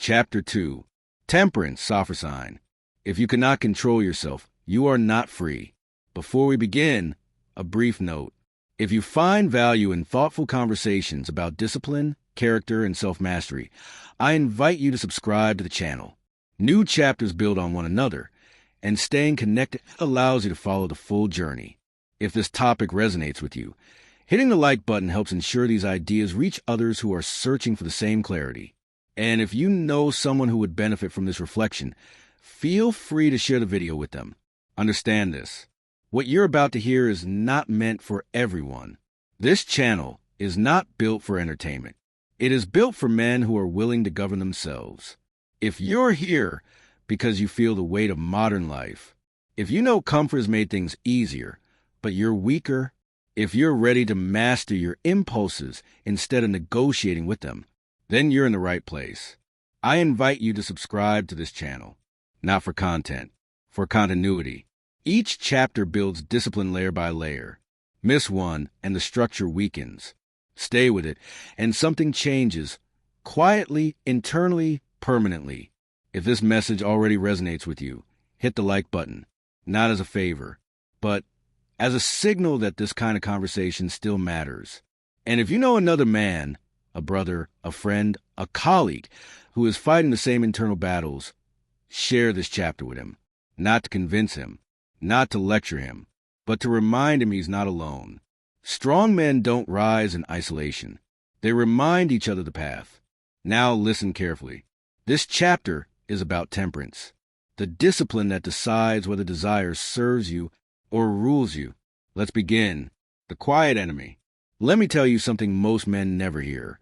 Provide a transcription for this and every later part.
Chapter 2. Temperance, Sophrosyne. If you cannot control yourself, you are not free. Before we begin, a brief note. If you find value in thoughtful conversations about discipline, character, and self-mastery, I invite you to subscribe to the channel. New chapters build on one another, and staying connected allows you to follow the full journey. If this topic resonates with you, hitting the like button helps ensure these ideas reach others who are searching for the same clarity. And if you know someone who would benefit from this reflection, feel free to share the video with them. Understand this. What you're about to hear is not meant for everyone. This channel is not built for entertainment. It is built for men who are willing to govern themselves. If you're here because you feel the weight of modern life, if you know comfort has made things easier, but you're weaker, if you're ready to master your impulses instead of negotiating with them, then you're in the right place. I invite you to subscribe to this channel, not for content, for continuity. Each chapter builds discipline layer by layer. Miss one, and the structure weakens. Stay with it, and something changes, quietly, internally, permanently. If this message already resonates with you, hit the like button, not as a favor, but as a signal that this kind of conversation still matters. And if you know another man, a brother, a friend, a colleague who is fighting the same internal battles, share this chapter with him, not to convince him, not to lecture him, but to remind him he's not alone. Strong men don't rise in isolation. They remind each other the path. Now listen carefully. This chapter is about temperance, the discipline that decides whether desire serves you or rules you. Let's begin. The quiet enemy. Let me tell you something most men never hear,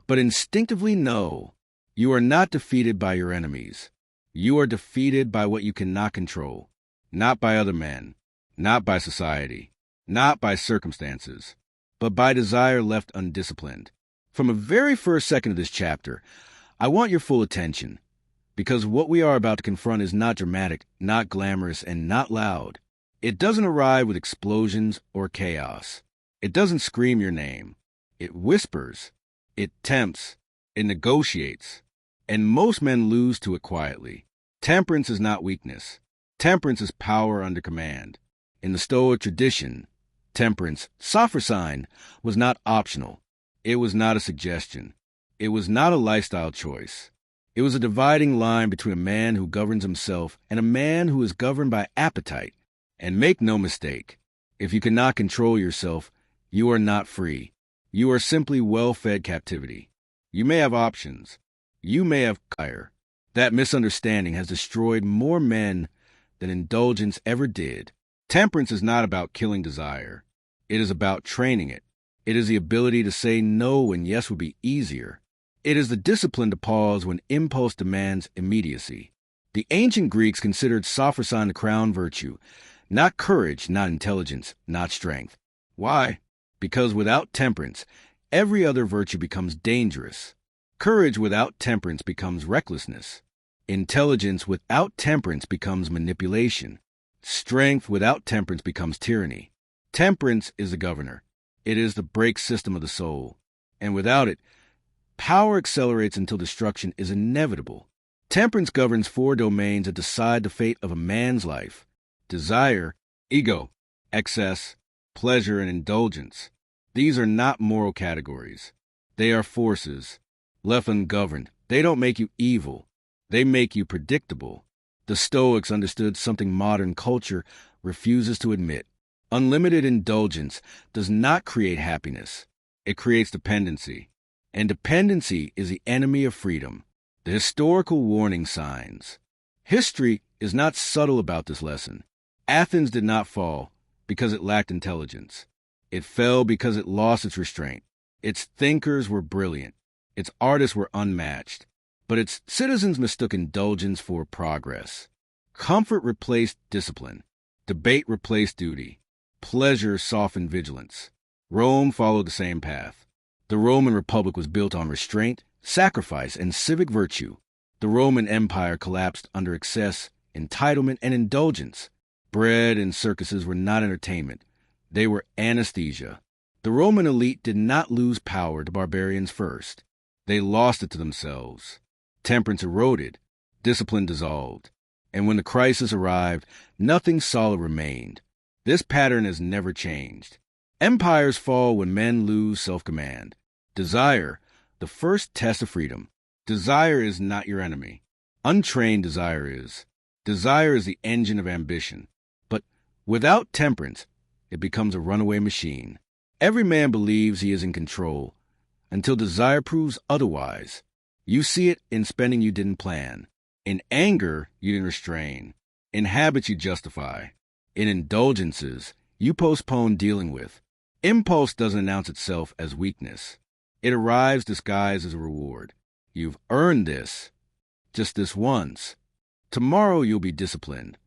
but instinctively know. You are not defeated by your enemies. You are defeated by what you cannot control. Not by other men, not by society, not by circumstances, but by desire left undisciplined. From the very first second of this chapter, I want your full attention, because what we are about to confront is not dramatic, not glamorous, and not loud. It doesn't arrive with explosions or chaos. It doesn't scream your name. It whispers. It tempts. It negotiates. And most men lose to it quietly. Temperance is not weakness. Temperance is power under command. In the Stoic tradition, temperance, Sophrosyne, was not optional. It was not a suggestion. It was not a lifestyle choice. It was a dividing line between a man who governs himself and a man who is governed by appetite. And make no mistake, if you cannot control yourself, you are not free. You are simply well-fed captivity. You may have options. You may have desire. That misunderstanding has destroyed more men than indulgence ever did. Temperance is not about killing desire. It is about training it. It is the ability to say no when yes would be easier. It is the discipline to pause when impulse demands immediacy. The ancient Greeks considered Sophrosyne the crown virtue, not courage, not intelligence, not strength. Why? Because without temperance, every other virtue becomes dangerous. Courage without temperance becomes recklessness. Intelligence without temperance becomes manipulation. Strength without temperance becomes tyranny. Temperance is the governor. It is the brake system of the soul. And without it, power accelerates until destruction is inevitable. Temperance governs 4 domains that decide the fate of a man's life: desire, ego, excess, pleasure, and indulgence. These are not moral categories. They are forces. Left ungoverned, they don't make you evil. They make you predictable. The Stoics understood something modern culture refuses to admit. Unlimited indulgence does not create happiness. It creates dependency. And dependency is the enemy of freedom. The historical warning signs. History is not subtle about this lesson. Athens did not fall because it lacked intelligence. It fell because it lost its restraint. Its thinkers were brilliant. Its artists were unmatched. But its citizens mistook indulgence for progress. Comfort replaced discipline. Debate replaced duty. Pleasure softened vigilance. Rome followed the same path. The Roman Republic was built on restraint, sacrifice, and civic virtue. The Roman Empire collapsed under excess, entitlement, and indulgence. Bread and circuses were not entertainment. They were anesthesia. The Roman elite did not lose power to barbarians first. They lost it to themselves. Temperance eroded, discipline dissolved, and when the crisis arrived, nothing solid remained. This pattern has never changed. Empires fall when men lose self-command. Desire, the first test of freedom. Desire is not your enemy. Untrained desire is. Desire is the engine of ambition. But without temperance, it becomes a runaway machine. Every man believes he is in control until desire proves otherwise. You see it in spending you didn't plan. In anger, you didn't restrain. In habits, you justify. In indulgences, you postpone dealing with. Impulse doesn't announce itself as weakness. It arrives disguised as a reward. You've earned this. Just this once. Tomorrow you'll be disciplined.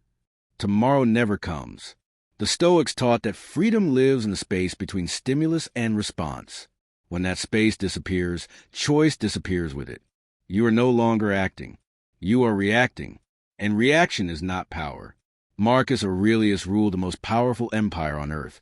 Tomorrow never comes. The Stoics taught that freedom lives in the space between stimulus and response. When that space disappears, choice disappears with it. You are no longer acting. You are reacting. And reaction is not power. Marcus Aurelius ruled the most powerful empire on earth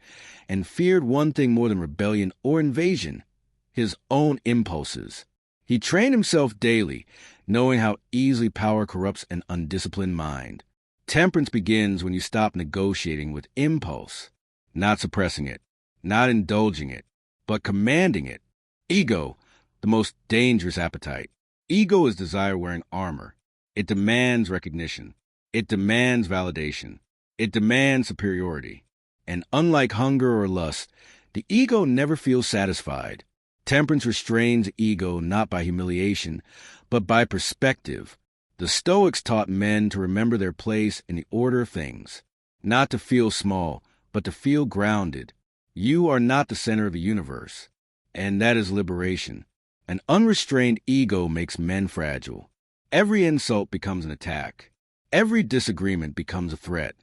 and feared one thing more than rebellion or invasion: his own impulses. He trained himself daily, knowing how easily power corrupts an undisciplined mind. Temperance begins when you stop negotiating with impulse, not suppressing it, not indulging it, but commanding it. Ego, the most dangerous appetite. Ego is desire wearing armor. It demands recognition. It demands validation. It demands superiority. And unlike hunger or lust, the ego never feels satisfied. Temperance restrains the ego not by humiliation, but by perspective. The Stoics taught men to remember their place in the order of things, not to feel small, but to feel grounded. You are not the center of the universe, and that is liberation. An unrestrained ego makes men fragile. Every insult becomes an attack. Every disagreement becomes a threat.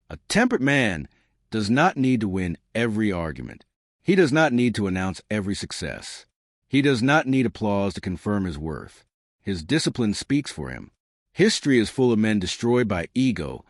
A temperate man does not need to win every argument. He does not need to announce every success. He does not need applause to confirm his worth. His discipline speaks for him. History is full of men destroyed by ego,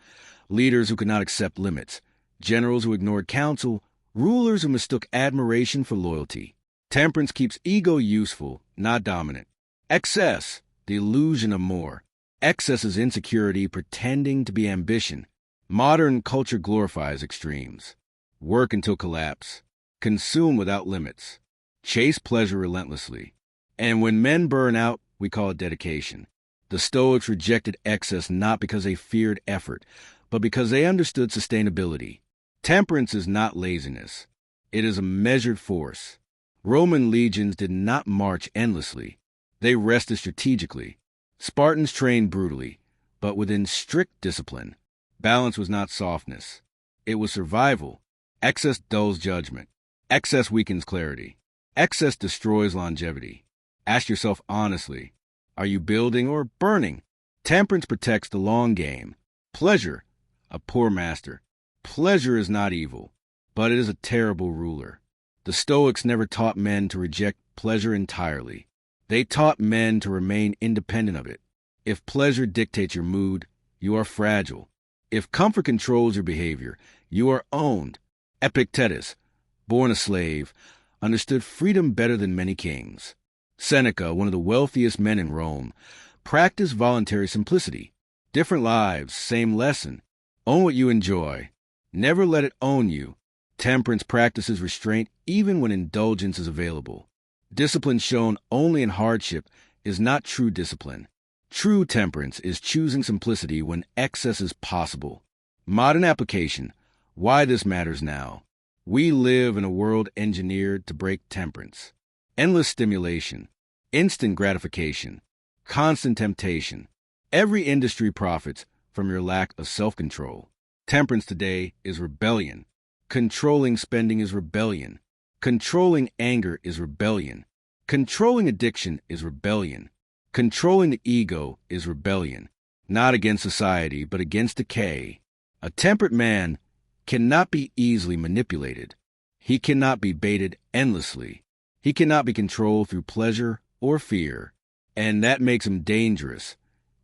leaders who could not accept limits, generals who ignored counsel, rulers who mistook admiration for loyalty. Temperance keeps ego useful, not dominant. Excess, the illusion of more. Excess is insecurity pretending to be ambition. Modern culture glorifies extremes. Work until collapse. Consume without limits. Chase pleasure relentlessly. And when men burn out, we call it dedication. The Stoics rejected excess not because they feared effort, but because they understood sustainability. Temperance is not laziness. It is a measured force. Roman legions did not march endlessly. They rested strategically. Spartans trained brutally, but within strict discipline. Balance was not softness. It was survival. Excess dulls judgment. Excess weakens clarity. Excess destroys longevity. Ask yourself honestly, are you building or burning? Temperance protects the long game. Pleasure, a poor master. Pleasure is not evil, but it is a terrible ruler. The Stoics never taught men to reject pleasure entirely. They taught men to remain independent of it. If pleasure dictates your mood, you are fragile. If comfort controls your behavior, you are owned. Epictetus, born a slave, understood freedom better than many kings. Seneca, one of the wealthiest men in Rome, practiced voluntary simplicity. Different lives, same lesson. Own what you enjoy. Never let it own you. Temperance practices restraint even when indulgence is available. Discipline shown only in hardship is not true discipline. True temperance is choosing simplicity when excess is possible. Modern application. Why this matters now. We live in a world engineered to break temperance. Endless stimulation, instant gratification, constant temptation. Every industry profits from your lack of self-control. Temperance today is rebellion. Controlling spending is rebellion. Controlling anger is rebellion. Controlling addiction is rebellion. Controlling the ego is rebellion. Not against society, but against decay. A temperate man cannot be easily manipulated. He cannot be baited endlessly. He cannot be controlled through pleasure or fear, and that makes him dangerous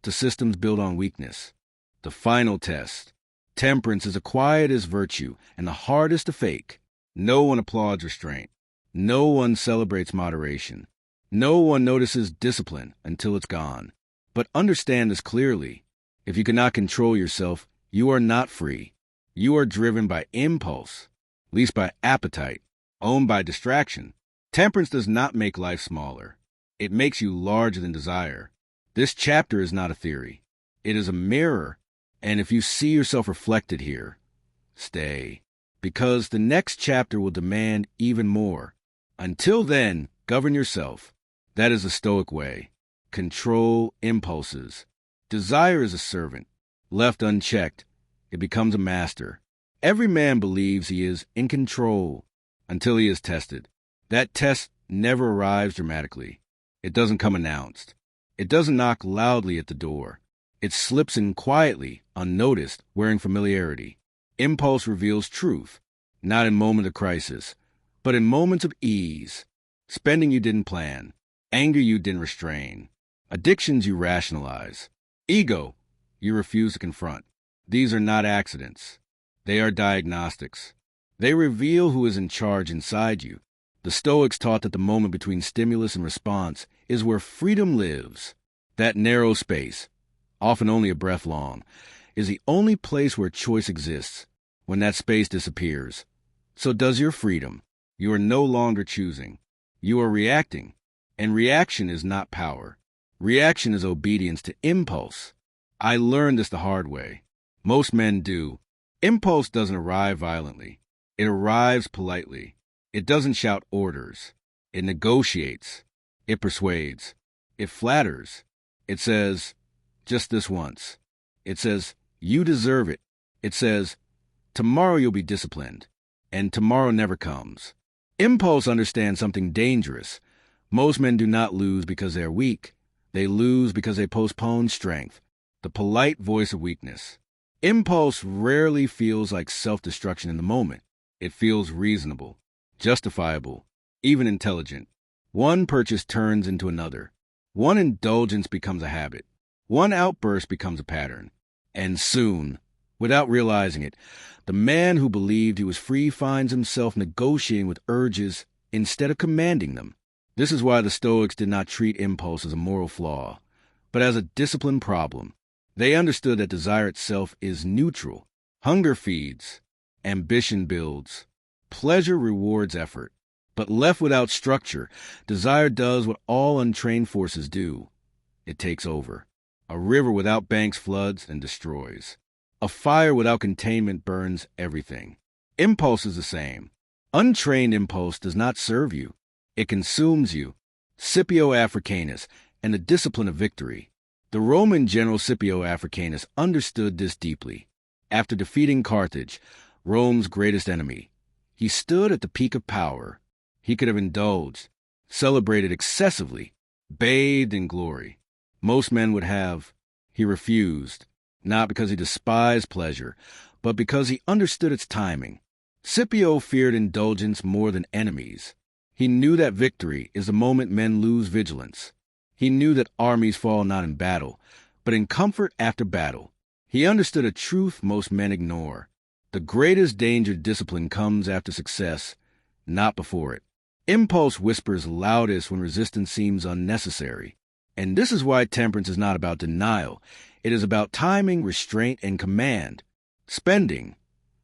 to systems built on weakness. The final test. Temperance is the quietest virtue and the hardest to fake. No one applauds restraint. No one celebrates moderation. No one notices discipline until it's gone. But understand this clearly. If you cannot control yourself, you are not free. You are driven by impulse, leased by appetite, owned by distraction. Temperance does not make life smaller. It makes you larger than desire. This chapter is not a theory. It is a mirror, and if you see yourself reflected here, stay, because the next chapter will demand even more. Until then, govern yourself. That is the Stoic way. Control impulses. Desire is a servant. Left unchecked, it becomes a master. Every man believes he is in control until he is tested. That test never arrives dramatically. It doesn't come announced. It doesn't knock loudly at the door. It slips in quietly, unnoticed, wearing familiarity. Impulse reveals truth, not in moments of crisis, but in moments of ease. Spending you didn't plan. Anger you didn't restrain. Addictions you rationalize. Ego you refuse to confront. These are not accidents. They are diagnostics. They reveal who is in charge inside you. The Stoics taught that the moment between stimulus and response is where freedom lives. That narrow space, often only a breath long, is the only place where choice exists. When that space disappears, so does your freedom. You are no longer choosing. You are reacting. And reaction is not power. Reaction is obedience to impulse. I learned this the hard way. Most men do. Impulse doesn't arrive violently. It arrives politely. It doesn't shout orders. It negotiates. It persuades. It flatters. It says, just this once. It says, you deserve it. It says, tomorrow you'll be disciplined. And tomorrow never comes. Impulse understands something dangerous. Most men do not lose because they are weak. They lose because they postpone strength, the polite voice of weakness. Impulse rarely feels like self-destruction in the moment. It feels reasonable, justifiable, even intelligent. One purchase turns into another. One indulgence becomes a habit. One outburst becomes a pattern. And soon, without realizing it, the man who believed he was free finds himself negotiating with urges instead of commanding them. This is why the Stoics did not treat impulse as a moral flaw, but as a discipline problem. They understood that desire itself is neutral. Hunger feeds, ambition builds, pleasure rewards effort. But left without structure, desire does what all untrained forces do. It takes over. A river without banks floods and destroys. A fire without containment burns everything. Impulse is the same. Untrained impulse does not serve you. It consumes you. Scipio Africanus and the discipline of victory. The Roman general Scipio Africanus understood this deeply. After defeating Carthage, Rome's greatest enemy, he stood at the peak of power. He could have indulged, celebrated excessively, bathed in glory. Most men would have. He refused, not because he despised pleasure, but because he understood its timing. Scipio feared indulgence more than enemies. He knew that victory is the moment men lose vigilance. He knew that armies fall not in battle, but in comfort after battle. He understood a truth most men ignore. The greatest danger to discipline comes after success, not before it. Impulse whispers loudest when resistance seems unnecessary. And this is why temperance is not about denial. It is about timing, restraint, and command. Spending,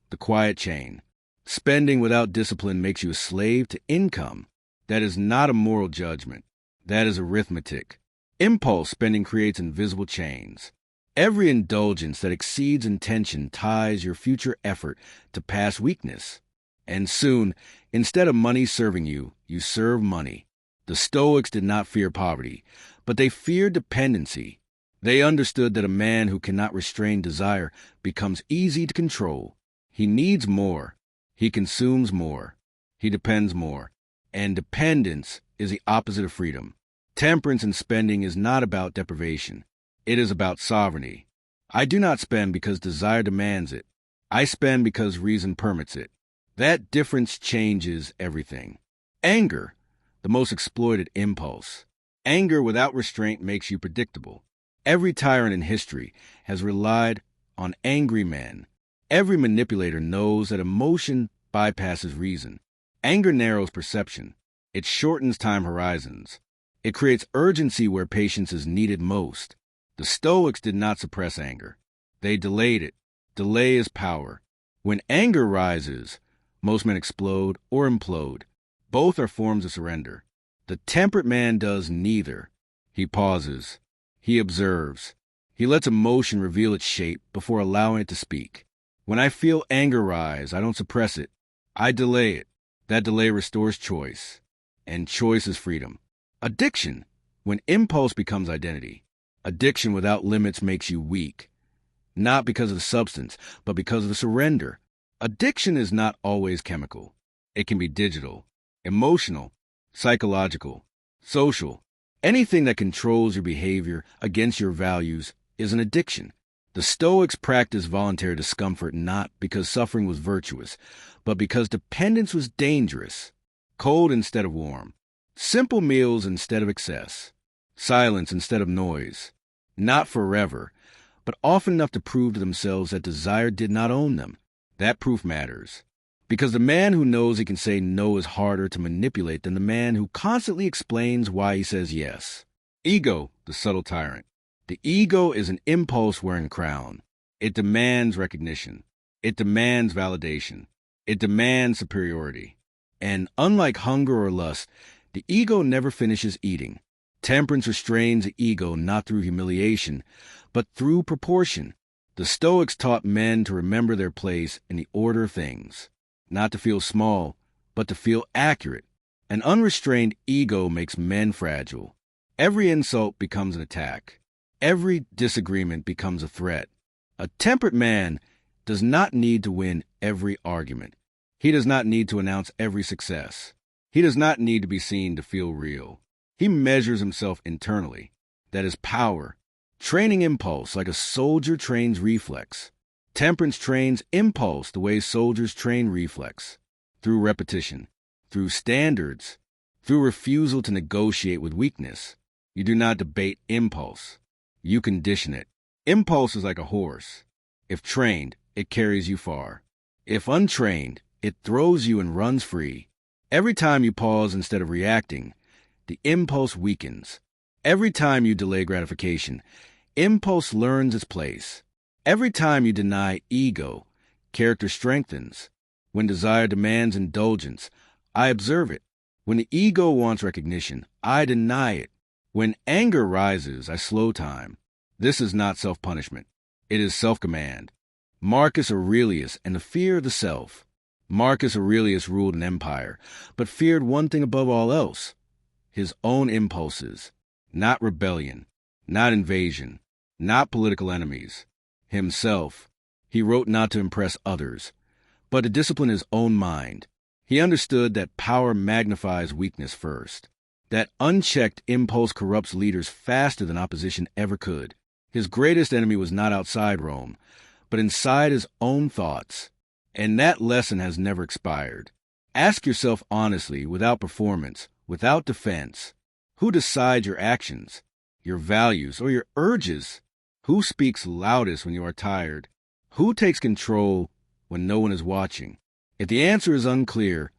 the quiet chain. Spending without discipline makes you a slave to income. That is not a moral judgment. That is arithmetic. Impulse spending creates invisible chains. Every indulgence that exceeds intention ties your future effort to past weakness. And soon, instead of money serving you, you serve money. The Stoics did not fear poverty, but they feared dependency. They understood that a man who cannot restrain desire becomes easy to control. He needs more. He consumes more. He depends more. And dependence is the opposite of freedom. Temperance in spending is not about deprivation. It is about sovereignty. I do not spend because desire demands it. I spend because reason permits it. That difference changes everything. Anger, the most exploited impulse. Anger without restraint makes you predictable. Every tyrant in history has relied on angry men. Every manipulator knows that emotion bypasses reason. Anger narrows perception. It shortens time horizons. It creates urgency where patience is needed most. The Stoics did not suppress anger. They delayed it. Delay is power. When anger rises, most men explode or implode. Both are forms of surrender. The temperate man does neither. He pauses. He observes. He lets emotion reveal its shape before allowing it to speak. When I feel anger rise, I don't suppress it. I delay it. That delay restores choice. And choice is freedom. Addiction, when impulse becomes identity. Addiction without limits makes you weak. Not because of the substance, but because of the surrender. Addiction is not always chemical. It can be digital, emotional, psychological, social. Anything that controls your behavior against your values is an addiction. The Stoics practiced voluntary discomfort not because suffering was virtuous, but because dependence was dangerous. Cold instead of warm. Simple meals instead of excess. Silence instead of noise. Not forever, but often enough to prove to themselves that desire did not own them. That proof matters. Because the man who knows he can say no is harder to manipulate than the man who constantly explains why he says yes. Ego, the subtle tyrant. The ego is an impulse wearing a crown. It demands recognition. It demands validation. It demands superiority. And unlike hunger or lust, the ego never finishes eating. Temperance restrains the ego not through humiliation, but through proportion. The Stoics taught men to remember their place in the order of things. Not to feel small, but to feel accurate. An unrestrained ego makes men fragile. Every insult becomes an attack. Every disagreement becomes a threat. A temperate man does not need to win every argument. He does not need to announce every success. He does not need to be seen to feel real. He measures himself internally. That is power. Training impulse like a soldier trains reflex. Temperance trains impulse the way soldiers train reflex. Through repetition, through standards, through refusal to negotiate with weakness. You do not debate impulse. You condition it. Impulse is like a horse. If trained, it carries you far. If untrained, it throws you and runs free. Every time you pause instead of reacting, the impulse weakens. Every time you delay gratification, impulse learns its place. Every time you deny ego, character strengthens. When desire demands indulgence, I observe it. When the ego wants recognition, I deny it. When anger rises, I slow time. This is not self-punishment. It is self-command. Marcus Aurelius and the fear of the self. Marcus Aurelius ruled an empire, but feared one thing above all else: his own impulses. Not rebellion, not invasion, not political enemies. Himself. He wrote not to impress others, but to discipline his own mind. He understood that power magnifies weakness first. That unchecked impulse corrupts leaders faster than opposition ever could. His greatest enemy was not outside Rome, but inside his own thoughts. And that lesson has never expired. Ask yourself honestly, without performance, without defense, who decides your actions, your values, or your urges? Who speaks loudest when you are tired? Who takes control when no one is watching? If the answer is unclear,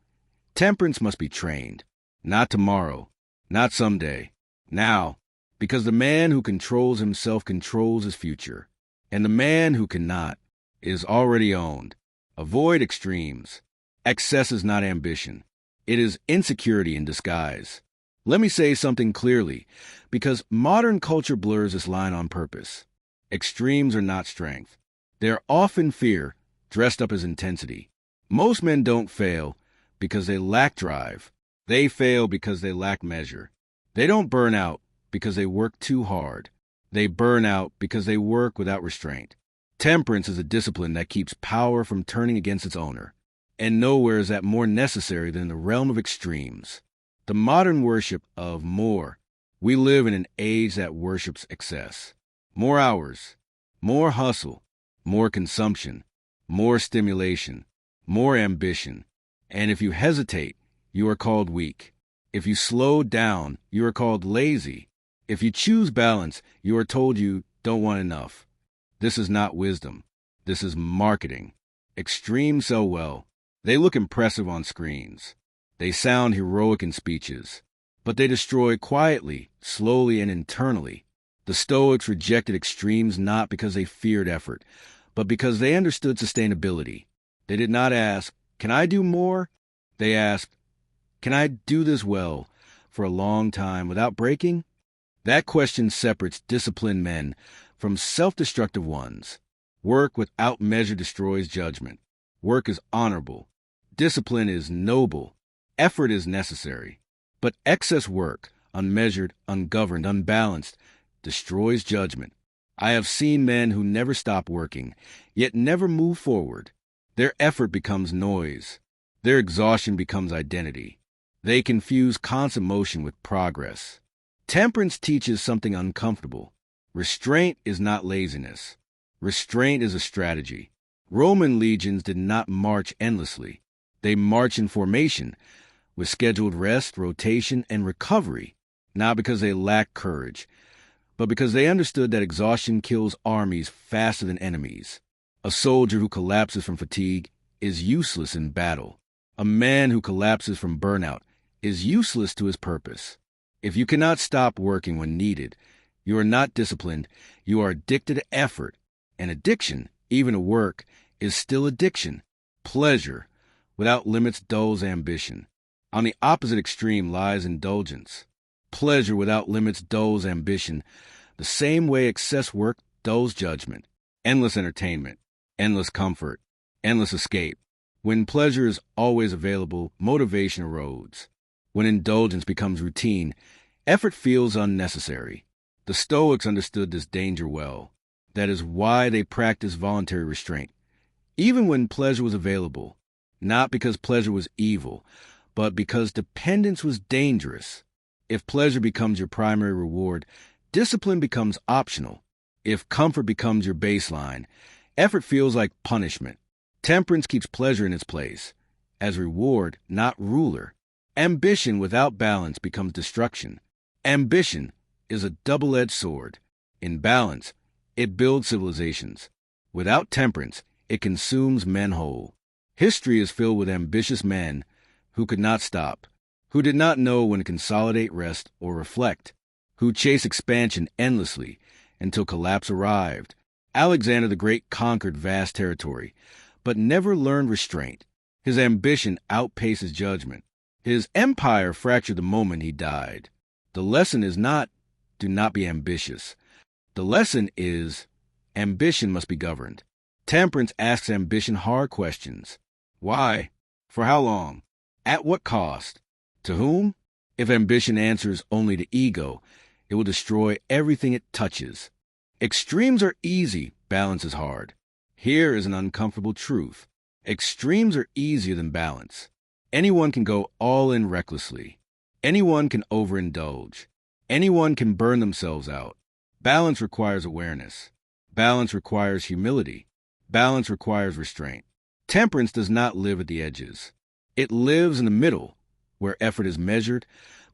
temperance must be trained. Not tomorrow, not someday, now, because the man who controls himself controls his future, and the man who cannot is already owned. Avoid extremes. Excess is not ambition. It is insecurity in disguise. Let me say something clearly, because modern culture blurs this line on purpose. Extremes are not strength. They are often fear, dressed up as intensity. Most men don't fail because they lack drive. They fail because they lack measure. They don't burn out because they work too hard. They burn out because they work without restraint. Temperance is a discipline that keeps power from turning against its owner. And nowhere is that more necessary than in the realm of extremes. The modern worship of more. We live in an age that worships excess. More hours, more hustle, more consumption, more stimulation, more ambition. And if you hesitate, you are called weak. If you slow down, you are called lazy. If you choose balance, you are told you don't want enough. This is not wisdom. This is marketing. Extremes sell well. They look impressive on screens. They sound heroic in speeches. But they destroy quietly, slowly, and internally. The Stoics rejected extremes not because they feared effort, but because they understood sustainability. They did not ask, "Can I do more?" They asked, "Can I do this well for a long time without breaking?" That question separates disciplined men from self-destructive ones. Work without measure destroys judgment. Work is honorable. Discipline is noble. Effort is necessary. But excess work, unmeasured, ungoverned, unbalanced, destroys judgment. I have seen men who never stop working, yet never move forward. Their effort becomes noise. Their exhaustion becomes identity. They confuse constant motion with progress. Temperance teaches something uncomfortable. Restraint is not laziness. Restraint is a strategy. Roman legions did not march endlessly. They marched in formation, with scheduled rest, rotation, and recovery, not because they lacked courage, but because they understood that exhaustion kills armies faster than enemies. A soldier who collapses from fatigue is useless in battle. A man who collapses from burnout is useless to his purpose. If you cannot stop working when needed, you are not disciplined, you are addicted to effort. And addiction, even to work, is still addiction. Pleasure without limits dulls ambition. On the opposite extreme lies indulgence. Pleasure without limits dulls ambition, the same way excess work dulls judgment. Endless entertainment, endless comfort, endless escape. When pleasure is always available, motivation erodes. When indulgence becomes routine, effort feels unnecessary. The Stoics understood this danger well. That is why they practiced voluntary restraint, even when pleasure was available, not because pleasure was evil, but because dependence was dangerous. If pleasure becomes your primary reward, discipline becomes optional. If comfort becomes your baseline, effort feels like punishment. Temperance keeps pleasure in its place, as reward, not ruler. Ambition without balance becomes destruction. Ambition is a double-edged sword. In balance, it builds civilizations. Without temperance, it consumes men whole. History is filled with ambitious men who could not stop, who did not know when to consolidate, rest, or reflect, who chased expansion endlessly until collapse arrived. Alexander the Great conquered vast territory, but never learned restraint. His ambition outpaced his judgment. His empire fractured the moment he died. The lesson is not, do not be ambitious. The lesson is, ambition must be governed. Temperance asks ambition hard questions. Why? For how long? At what cost? To whom? If ambition answers only to ego, it will destroy everything it touches. Extremes are easy, balance is hard. Here is an uncomfortable truth. Extremes are easier than balance. Anyone can go all in recklessly. Anyone can overindulge. Anyone can burn themselves out. Balance requires awareness. Balance requires humility. Balance requires restraint. Temperance does not live at the edges. It lives in the middle, where effort is measured,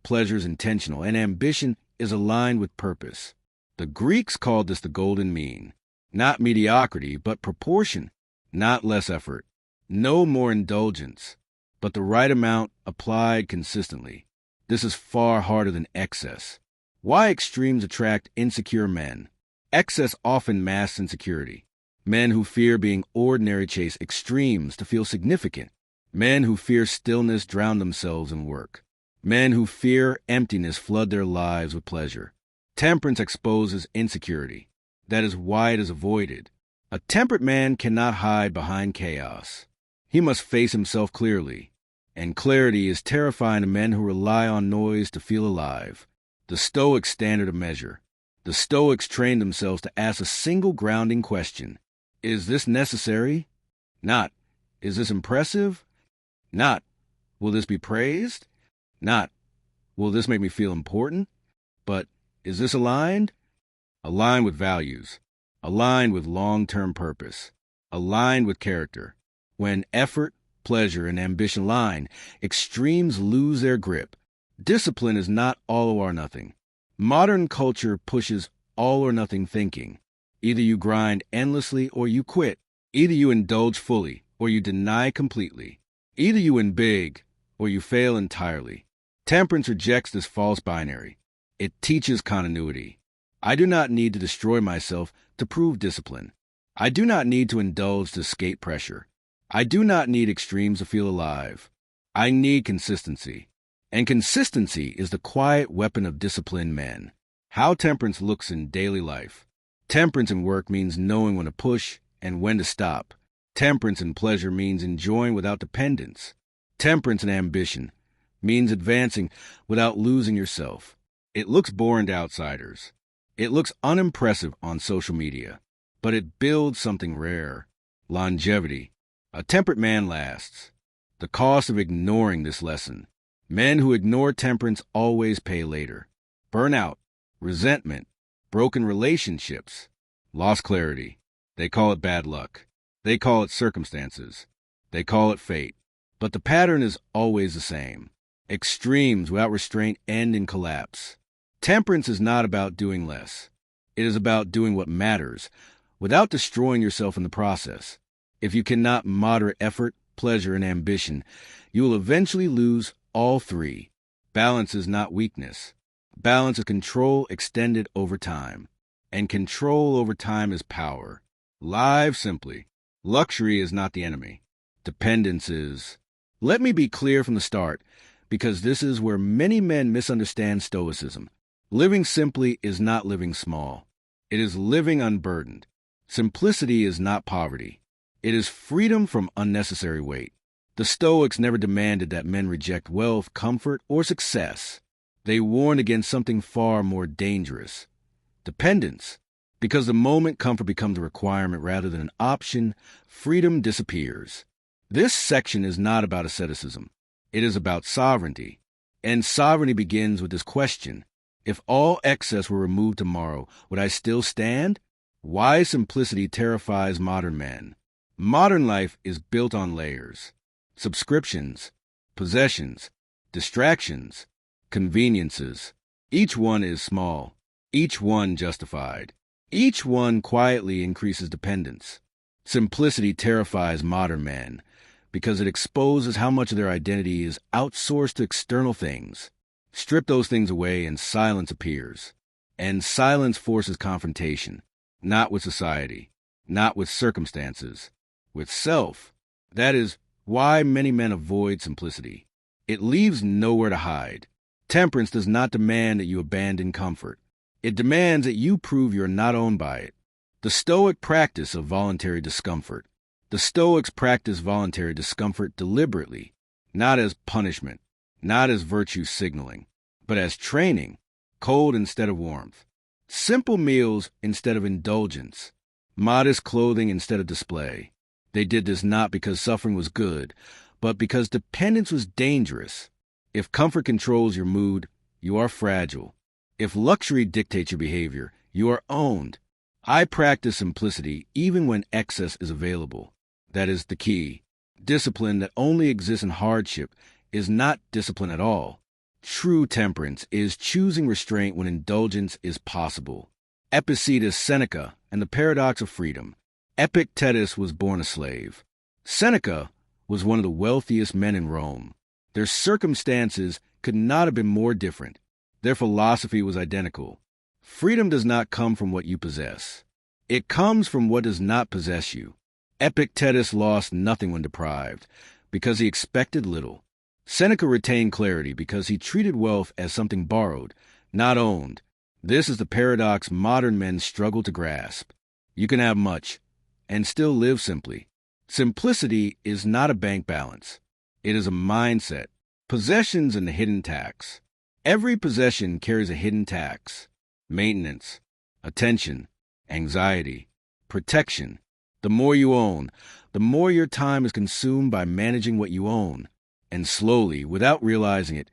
pleasure is intentional, and ambition is aligned with purpose. The Greeks called this the golden mean. Not mediocrity, but proportion. Not less effort. No more indulgence, but the right amount applied consistently. This is far harder than excess. Why extremes attract insecure men? Excess often masks insecurity. Men who fear being ordinary chase extremes to feel significant. Men who fear stillness drown themselves in work. Men who fear emptiness flood their lives with pleasure. Temperance exposes insecurity. That is why it is avoided. A temperate man cannot hide behind chaos. He must face himself clearly. And clarity is terrifying to men who rely on noise to feel alive. The Stoics' standard of measure. The Stoics trained themselves to ask a single grounding question. Is this necessary? Not, is this impressive? Not, will this be praised? Not, will this make me feel important? But, is this aligned? Aligned with values. Aligned with long-term purpose. Aligned with character. When effort, pleasure, and ambition align, extremes lose their grip. Discipline is not all or nothing. Modern culture pushes all or nothing thinking. Either you grind endlessly or you quit. Either you indulge fully or you deny completely. Either you win big or you fail entirely. Temperance rejects this false binary. It teaches continuity. I do not need to destroy myself to prove discipline. I do not need to indulge to escape pressure. I do not need extremes to feel alive. I need consistency. And consistency is the quiet weapon of disciplined men. How temperance looks in daily life. Temperance in work means knowing when to push and when to stop. Temperance in pleasure means enjoying without dependence. Temperance in ambition means advancing without losing yourself. It looks boring to outsiders. It looks unimpressive on social media, but it builds something rare. Longevity. A temperate man lasts. The cost of ignoring this lesson. Men who ignore temperance always pay later. Burnout, resentment, broken relationships, lost clarity. They call it bad luck. They call it circumstances. They call it fate. But the pattern is always the same. Extremes without restraint end in collapse. Temperance is not about doing less. It is about doing what matters, without destroying yourself in the process. If you cannot moderate effort, pleasure, and ambition, you will eventually lose all three. Balance is not weakness. Balance is control extended over time. And control over time is power. Live simply. Luxury is not the enemy. Dependence is. Let me be clear from the start, because this is where many men misunderstand Stoicism. Living simply is not living small. It is living unburdened. Simplicity is not poverty. It is freedom from unnecessary weight. The Stoics never demanded that men reject wealth, comfort, or success. They warned against something far more dangerous. Dependence. Because the moment comfort becomes a requirement rather than an option, freedom disappears. This section is not about asceticism. It is about sovereignty. And sovereignty begins with this question. If all excess were removed tomorrow, would I still stand? Why simplicity terrifies modern men. Modern life is built on layers. Subscriptions, possessions, distractions, conveniences. Each one is small. Each one justified. Each one quietly increases dependence. Simplicity terrifies modern men because it exposes how much of their identity is outsourced to external things. Strip those things away and silence appears. And silence forces confrontation, not with society, not with circumstances, with self. That is why many men avoid simplicity. It leaves nowhere to hide. Temperance does not demand that you abandon comfort. It demands that you prove you're not owned by it. The Stoic practice of voluntary discomfort. The Stoics practice voluntary discomfort deliberately, not as punishment, not as virtue signaling, but as training, cold instead of warmth, simple meals instead of indulgence, modest clothing instead of display. They did this not because suffering was good, but because dependence was dangerous. If comfort controls your mood, you are fragile. If luxury dictates your behavior, you are owned. I practice simplicity even when excess is available. That is the key. Discipline that only exists in hardship is not discipline at all. True temperance is choosing restraint when indulgence is possible. Epictetus Seneca and the paradox of freedom. Epictetus was born a slave. Seneca was one of the wealthiest men in Rome. Their circumstances could not have been more different. Their philosophy was identical. Freedom does not come from what you possess. It comes from what does not possess you. Epictetus lost nothing when deprived, because he expected little. Seneca retained clarity because he treated wealth as something borrowed, not owned. This is the paradox modern men struggle to grasp. You can have much and still live simply. Simplicity is not a bank balance. It is a mindset. Possessions and the hidden tax. Every possession carries a hidden tax. Maintenance, attention, anxiety, protection. The more you own, the more your time is consumed by managing what you own. And slowly, without realizing it,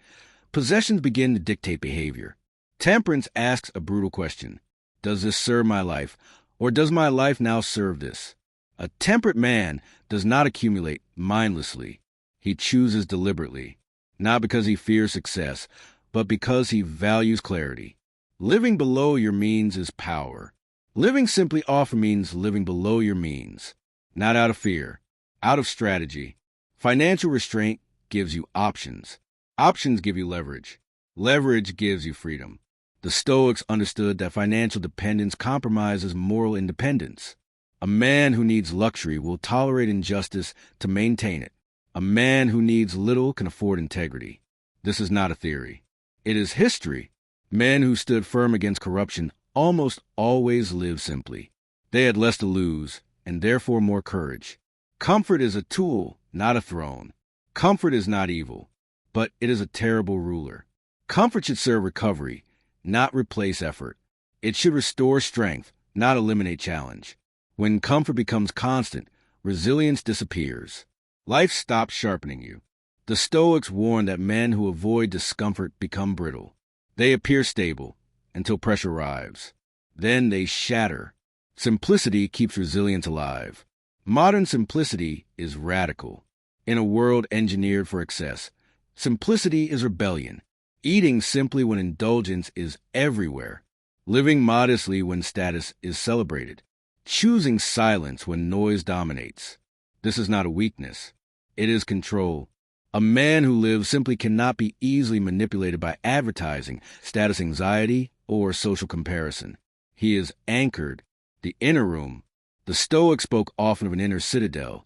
possessions begin to dictate behavior. Temperance asks a brutal question. Does this serve my life, or does my life now serve this? A temperate man does not accumulate mindlessly. He chooses deliberately, not because he fears success, but because he values clarity. Living below your means is power. Living simply often means living below your means, not out of fear, out of strategy. Financial restraint gives you options. Options give you leverage. Leverage gives you freedom. The Stoics understood that financial dependence compromises moral independence. A man who needs luxury will tolerate injustice to maintain it. A man who needs little can afford integrity. This is not a theory. It is history. Men who stood firm against corruption almost always lived simply. They had less to lose, and therefore more courage. Comfort is a tool, not a throne. Comfort is not evil, but it is a terrible ruler. Comfort should serve recovery, not replace effort. It should restore strength, not eliminate challenge. When comfort becomes constant, resilience disappears. Life stops sharpening you. The Stoics warn that men who avoid discomfort become brittle. They appear stable until pressure arrives. Then they shatter. Simplicity keeps resilience alive. Modern simplicity is radical. In a world engineered for excess, simplicity is rebellion. Eating simply when indulgence is everywhere. Living modestly when status is celebrated. Choosing silence when noise dominates. This is not a weakness. It is control. A man who lives simply cannot be easily manipulated by advertising, status anxiety, or social comparison. He is anchored. The inner room. The Stoics spoke often of an inner citadel,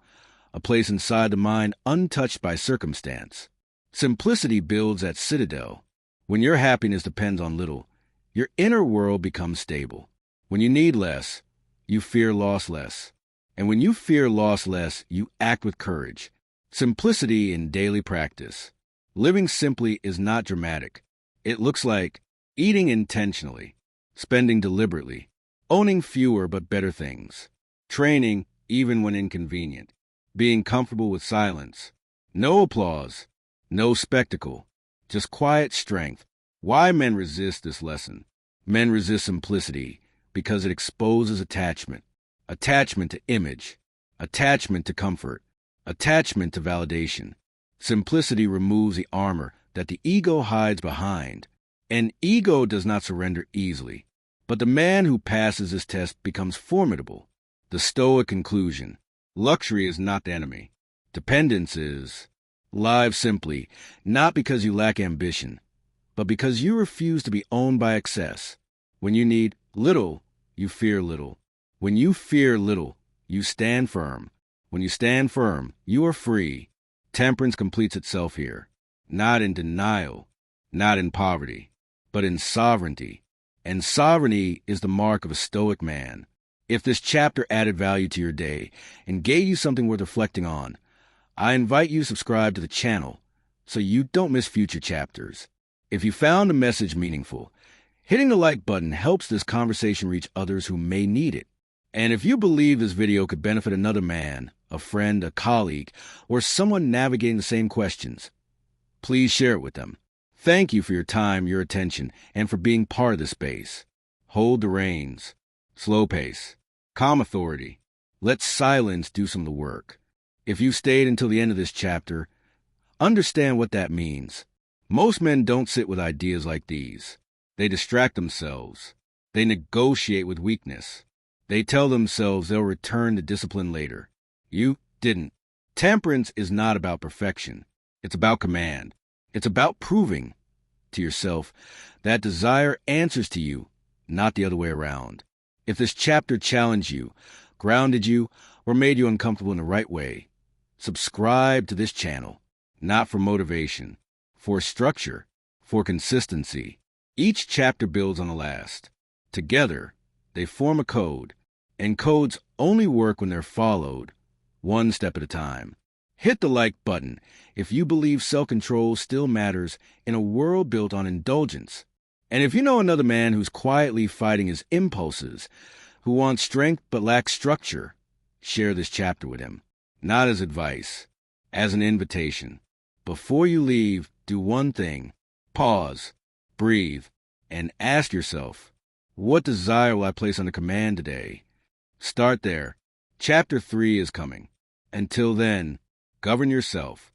a place inside the mind untouched by circumstance. Simplicity builds that citadel. When your happiness depends on little, your inner world becomes stable. When you need less, you fear loss less. And when you fear loss less, you act with courage. Simplicity in daily practice. Living simply is not dramatic. It looks like eating intentionally, spending deliberately, owning fewer but better things, training even when inconvenient, being comfortable with silence. No applause, no spectacle, just quiet strength. Why men resist this lesson? Men resist simplicity because it exposes attachment. Attachment to image, attachment to comfort, attachment to validation. Simplicity removes the armor that the ego hides behind. An ego does not surrender easily, but the man who passes this test becomes formidable. The Stoic conclusion: luxury is not the enemy. Dependence is. Live simply, not because you lack ambition, but because you refuse to be owned by excess. When you need little, you fear little. When you fear little, you stand firm. When you stand firm, you are free. Temperance completes itself here, not in denial, not in poverty, but in sovereignty. And sovereignty is the mark of a Stoic man. If this chapter added value to your day and gave you something worth reflecting on, I invite you to subscribe to the channel so you don't miss future chapters. If you found the message meaningful, hitting the like button helps this conversation reach others who may need it. And if you believe this video could benefit another man, a friend, a colleague, or someone navigating the same questions, please share it with them. Thank you for your time, your attention, and for being part of this space. Hold the reins. Slow pace. Calm authority. Let silence do some of the work. If you stayed until the end of this chapter, understand what that means. Most men don't sit with ideas like these. They distract themselves. They negotiate with weakness. They tell themselves they'll return to discipline later. You didn't. Temperance is not about perfection. It's about command. It's about proving to yourself that desire answers to you, not the other way around. If this chapter challenged you, grounded you, or made you uncomfortable in the right way, subscribe to this channel, not for motivation, for structure, for consistency. Each chapter builds on the last. Together, they form a code, and codes only work when they're followed, one step at a time. Hit the like button if you believe self-control still matters in a world built on indulgence. And if you know another man who's quietly fighting his impulses, who wants strength but lacks structure, share this chapter with him. Not as advice, as an invitation. Before you leave, do one thing. Pause, breathe, and ask yourself, what desire will I place under command today? Start there. Chapter 3 is coming. Until then, govern yourself.